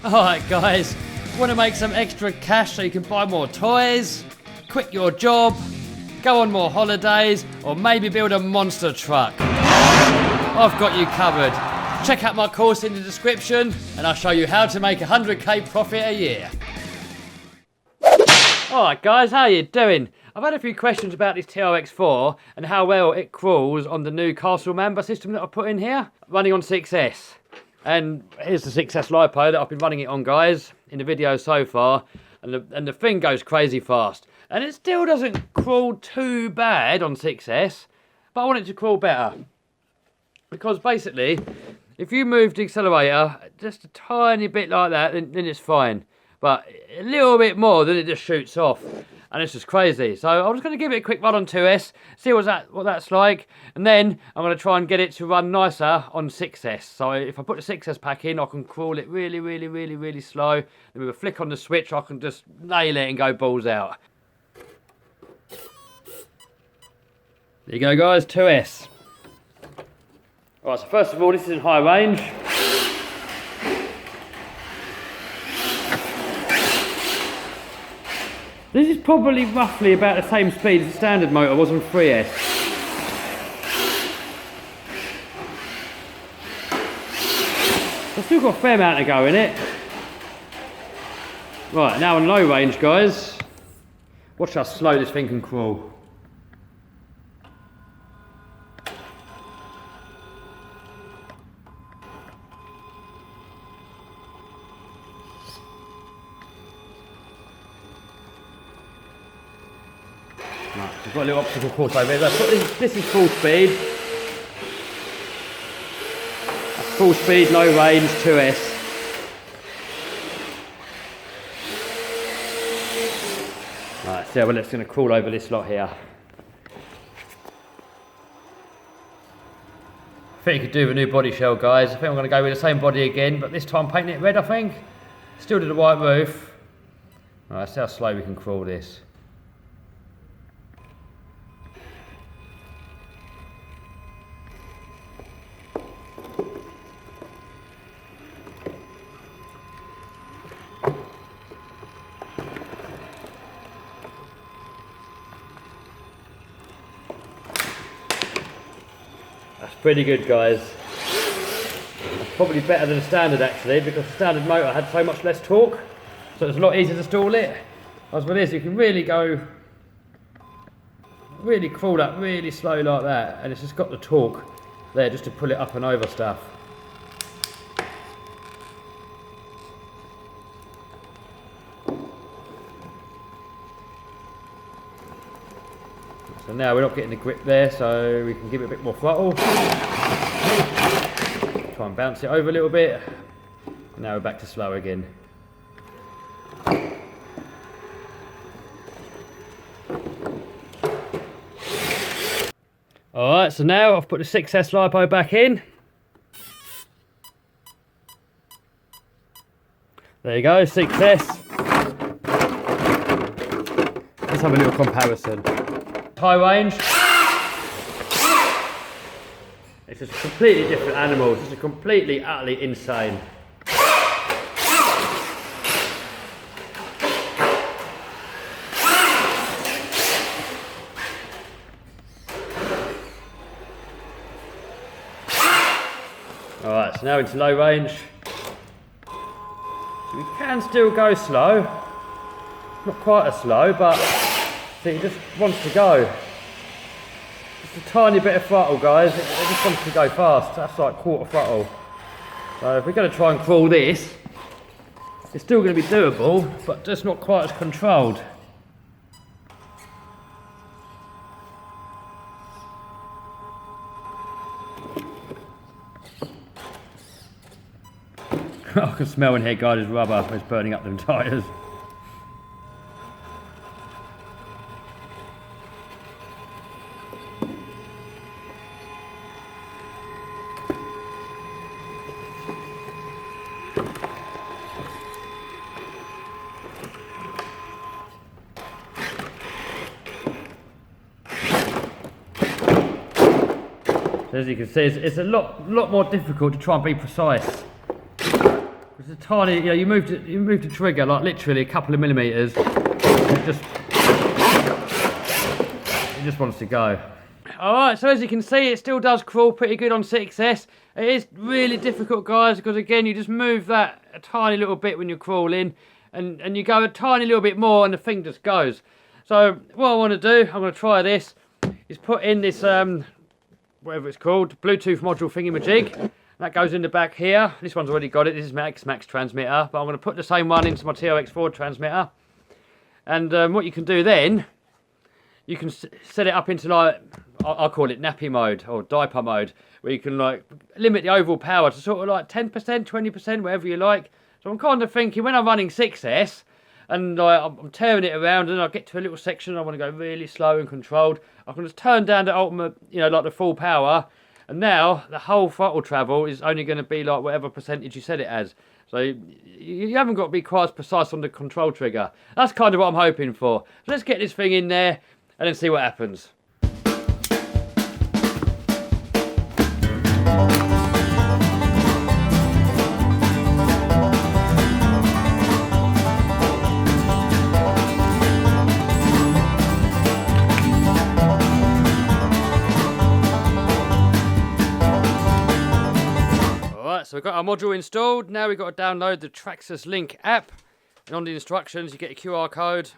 Alright guys, want to make some extra cash so you can buy more toys, quit your job, go on more holidays, or maybe build a monster truck? I've got you covered. Check out my course in the description and I'll show you how to make 100k profit a year. Alright guys, how you doing? I've had a few questions about this TRX-4 and how well it crawls on the new Mamba system that I put in here, running on 6S. And here's the 6S LiPo that I've been running it on, guys, in the video so far. And the thing goes crazy fast. And it still doesn't crawl too bad on 6S, but I want it to crawl better. Because basically, if you move the accelerator just a tiny bit like that, then it's fine. But a little bit more, then it just shoots off. And it's just crazy. So I'm just going to give it a quick run on 2S, see what that's like. And then I'm going to try and get it to run nicer on 6S. So if I put the 6S pack in, I can crawl it really slow. Then with a flick on the switch, I can just nail it and go balls out. There you go, guys, 2S. Alright, so first of all, this is in high range. This is probably roughly about the same speed as the standard motor was on 3S. I've still got a fair amount to go in it. Right, now on low range, guys. Watch how slow this thing can crawl. Right, we've got a little obstacle course over here. This is full speed. That's full speed, low range, 2S. Right, so well, it's going to crawl over this lot here. I think you could do with a new body shell, guys. I think I'm going to go with the same body again, but this time painting it red, I think. Still do the white roof. Right, see how slow we can crawl this. That's pretty good, guys. That's probably better than the standard actually, because the standard motor had so much less torque, so it's a lot easier to stall it. As with this, you can really crawl up really slow like that, and it's just got the torque there just to pull it up and over stuff. So now we're not getting the grip there, so we can give it a bit more throttle. Try and bounce it over a little bit. Now we're back to slow again. Alright, so now I've put the 6S LiPo back in. There you go, 6S. Let's have a little comparison. High range. It's just a completely different animal. It's just a completely, utterly insane. Alright, so now into low range. So we can still go slow. Not quite as slow, but see, it just wants to go. Just a tiny bit of throttle, guys. It just wants to go fast. That's like quarter throttle. So if we're going to try and crawl this, it's still going to be doable, but just not quite as controlled. I can smell in here, guys, there's rubber. It's burning up them tyres. As you can see, it's a lot more difficult to try and be precise. Because the tiny, you know, you move the trigger like literally a couple of millimeters. It just wants to go. Alright, so as you can see, it still does crawl pretty good on 6S. It is really difficult, guys, because again, you just move that a tiny little bit when you're crawling, and you go a tiny little bit more and the thing just goes. So what I want to do, I'm going to try this, is put in this, whatever it's called, Bluetooth module thingy-majig. That goes in the back here. This one's already got it. This is my X-Max transmitter, but I'm going to put the same one into my TRX-4 transmitter. And what you can do then, you can set it up into, like, I'll call it nappy mode or diaper mode, where you can like limit the overall power to sort of like 10%, 20%, whatever you like. So I'm kind of thinking when I'm running 6S and I'm tearing it around and I get to a little section I want to go really slow and controlled, I can just turn down the ultimate, you know, like the full power, and now the whole throttle travel is only going to be like whatever percentage you set it as. So you haven't got to be quite as precise on the control trigger. That's kind of what I'm hoping for. So let's get this thing in there and then see what happens. So we've got our module installed. Now we've got to download the TRAXXAS Link app. And on the instructions, you get a QR code.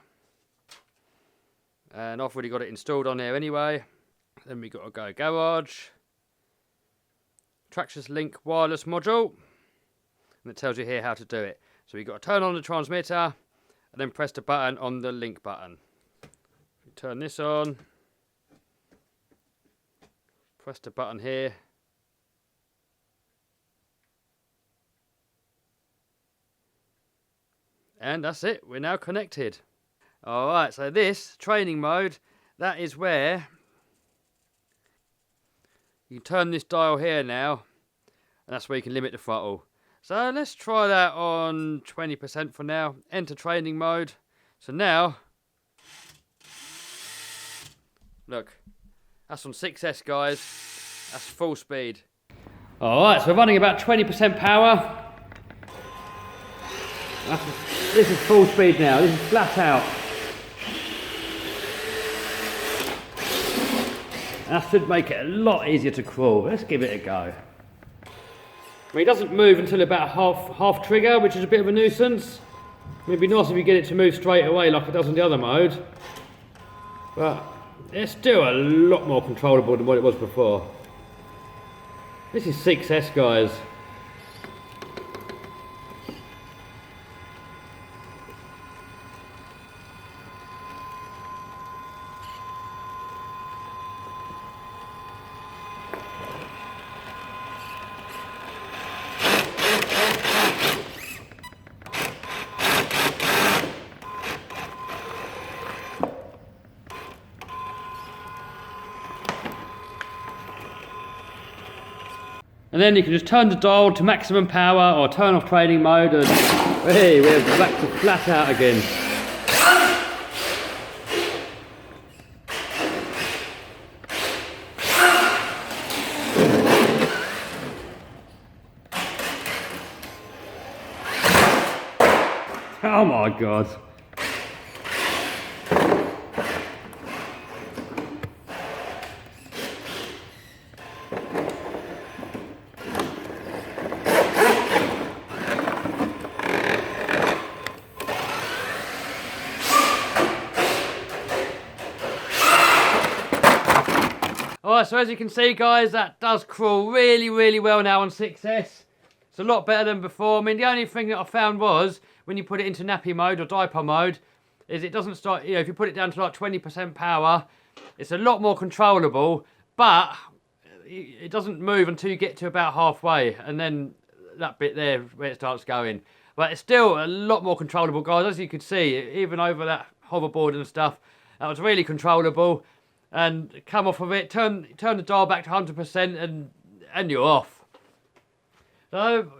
And I've already got it installed on there anyway. Then we've got to go Garage. TRAXXAS Link wireless module. And it tells you here how to do it. So we've got to turn on the transmitter and then press the button on the link button. Turn this on. Press the button here. And that's it, we're now connected. Alright, so this training mode, that is where you turn this dial here now, and that's where you can limit the throttle. So let's try that on 20% for now. Enter training mode. So now, look, that's on 6S, guys. That's full speed. Alright, so we're running about 20% power. This is full speed now, this is flat out. That should make it a lot easier to crawl. Let's give it a go. I mean, it doesn't move until about half trigger, which is a bit of a nuisance. It'd be nice if you get it to move straight away like it does on the other mode. But it's still a lot more controllable than what it was before. This is 6S, guys. And then you can just turn the dial to maximum power or turn off training mode, and hey, we're back to flat out again. Oh my God. Alright, so as you can see, guys, that does crawl really, really well now on 6S. It's a lot better than before. I mean, the only thing that I found was, when you put it into nappy mode or diaper mode, is it doesn't start, you know, if you put it down to like 20% power, it's a lot more controllable, but it doesn't move until you get to about halfway, and then that bit there where it starts going. But it's still a lot more controllable, guys. As you could see, even over that hoverboard and stuff, that was really controllable. And come off of it, turn the dial back to 100%, and you're off. So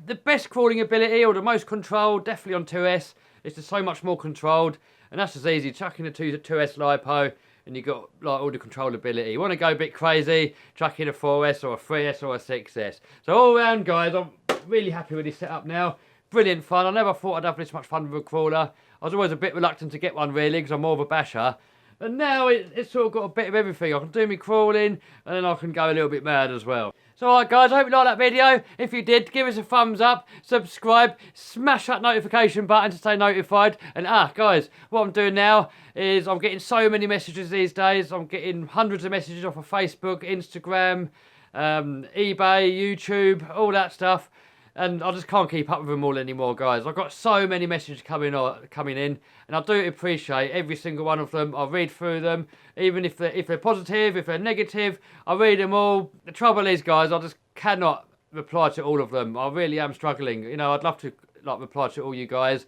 the best crawling ability, or the most controlled, definitely on 2S. It's just so much more controlled, and that's just easy. Chuck in a 2S LiPo, and you've got like all the controllability. You want to go a bit crazy, chuck in a 4S or a 3S or a 6S. So all round, guys, I'm really happy with this setup now. brilliant fun. I never thought I'd have this much fun with a crawler. I was always a bit reluctant to get one really, because I'm more of a basher. And now it's sort of got a bit of everything. I can do me crawling, and then I can go a little bit mad as well. So alright guys, I hope you liked that video. If you did, give us a thumbs up, subscribe, smash that notification button to stay notified. And guys, what I'm doing now is I'm getting so many messages these days. I'm getting hundreds of messages off of Facebook, Instagram, eBay, YouTube, all that stuff. And I just can't keep up with them all anymore, guys. I've got so many messages coming in, and I do appreciate every single one of them. I read through them, even if they're positive, if they're negative, I read them all. The trouble is, guys, I just cannot reply to all of them. I really am struggling. You know, I'd love to like reply to all you guys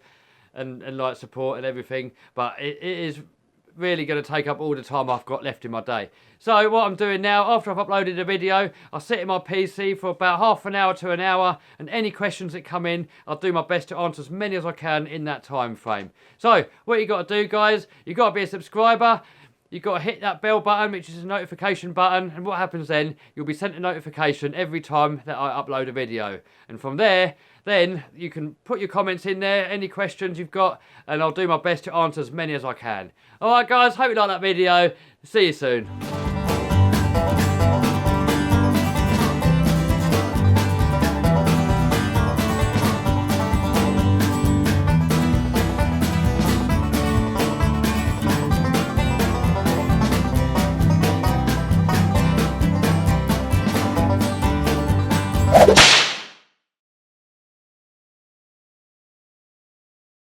and like support and everything, but it is really going to take up all the time I've got left in my day. So what I'm doing now, after I've uploaded a video, I'll sit in my PC for about half an hour to an hour, and any questions that come in, I'll do my best to answer as many as I can in that time frame. So what you got to do, guys, you got to be a subscriber. You've got to hit that bell button, which is a notification button, and what happens then, you'll be sent a notification every time that I upload a video. And from there, then you can put your comments in there, any questions you've got, and I'll do my best to answer as many as I can. Alright guys, hope you like that video. See you soon.